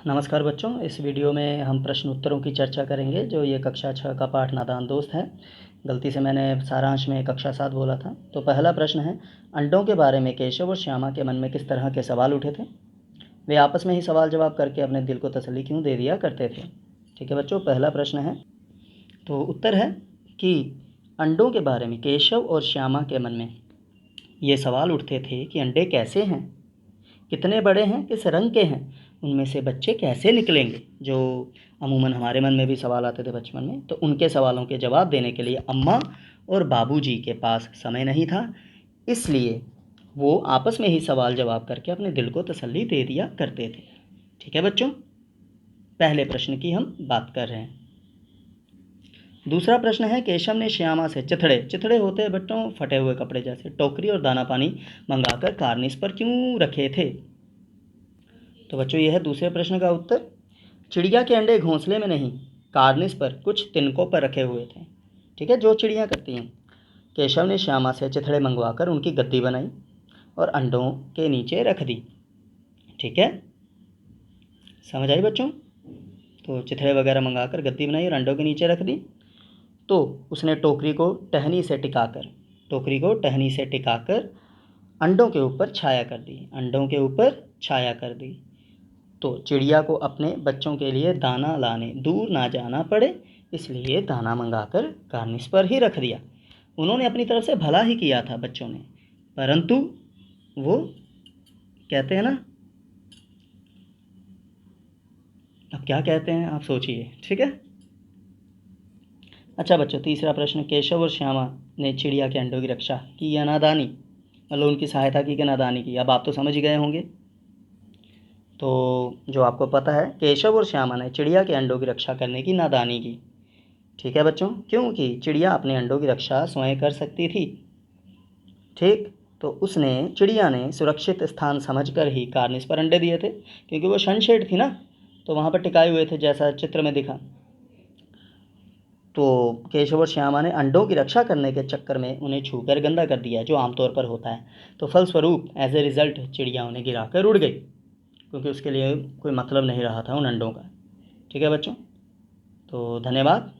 नमस्कार बच्चों, इस वीडियो में हम प्रश्न उत्तरों की चर्चा करेंगे जो ये कक्षा 6 का पाठ नादान दोस्त है। गलती से मैंने सारांश में कक्षा 7 बोला था। तो पहला प्रश्न है, अंडों के बारे में केशव और श्यामा के मन में किस तरह के सवाल उठे थे? वे आपस में ही सवाल जवाब करके अपने दिल को तसल्ली क्यों दे दिया करते थे? ठीक है बच्चों, पहला प्रश्न है। तो उत्तर है कि अंडों के बारे में केशव और श्यामा के मन में ये सवाल उठते थे कि अंडे कैसे हैं, कितने बड़े हैं, किस रंग के हैं, उनमें से बच्चे कैसे निकलेंगे। जो अमूमन हमारे मन में भी सवाल आते थे बचपन में, तो उनके सवालों के जवाब देने के लिए अम्मा और बाबूजी के पास समय नहीं था, इसलिए वो आपस में ही सवाल जवाब करके अपने दिल को तसल्ली दे दिया करते थे। ठीक है बच्चों, पहले प्रश्न की हम बात कर रहे हैं। दूसरा प्रश्न है, केशव ने श्यामा से चिथड़े होते हैं बच्चों फटे हुए कपड़े जैसे, टोकरी और दाना पानी मंगाकर कारनिस पर क्यों रखे थे? तो बच्चों यह है दूसरे प्रश्न का उत्तर। चिड़िया के अंडे घोंसले में नहीं, कारनिस पर कुछ तिनकों पर रखे हुए थे। ठीक है, जो चिड़ियाँ करती हैं। केशव ने श्यामा से चिथड़े मंगवाकर उनकी गद्दी बनाई और अंडों के नीचे रख दी। ठीक है, समझ आई बच्चों? तो चिथड़े वगैरह मंगाकर गद्दी बनाई और अंडों के नीचे रख दी। तो उसने टोकरी को टहनी से टिकाकर अंडों के ऊपर छाया कर दी। तो चिड़िया को अपने बच्चों के लिए दाना लाने दूर ना जाना पड़े, इसलिए दाना मंगाकर कारनिस पर ही रख दिया। उन्होंने अपनी तरफ से भला ही किया था बच्चों ने, परंतु वो कहते हैं ना, अब क्या कहते हैं आप सोचिए। ठीक है, अच्छा बच्चों, तीसरा प्रश्न, केशव और श्यामा ने चिड़िया के अंडों की रक्षा की या नादानी, मतलब उनकी सहायता की कि नादानी की? अब आप तो समझ गए होंगे। तो जो आपको पता है, केशव और श्यामा ने चिड़िया के अंडों की रक्षा करने की नादानी की। ठीक है बच्चों, क्योंकि चिड़िया अपने अंडों की रक्षा स्वयं कर सकती थी। ठीक, तो चिड़िया ने सुरक्षित स्थान समझकर ही कारनिस पर अंडे दिए थे, क्योंकि वो सनशेड थी ना, तो वहाँ पर टिकाए हुए थे जैसा चित्र में दिखा। तो केशव और श्यामा ने अंडों की रक्षा करने के चक्कर में उन्हें छूकर गंदा कर दिया, जो आमतौर पर होता है। तो फलस्वरूप एज ए रिज़ल्ट चिड़िया उन्हें गिराकर उड़ गई, क्योंकि उसके लिए कोई मतलब नहीं रहा था उन अंडों का। ठीक है बच्चों, तो धन्यवाद।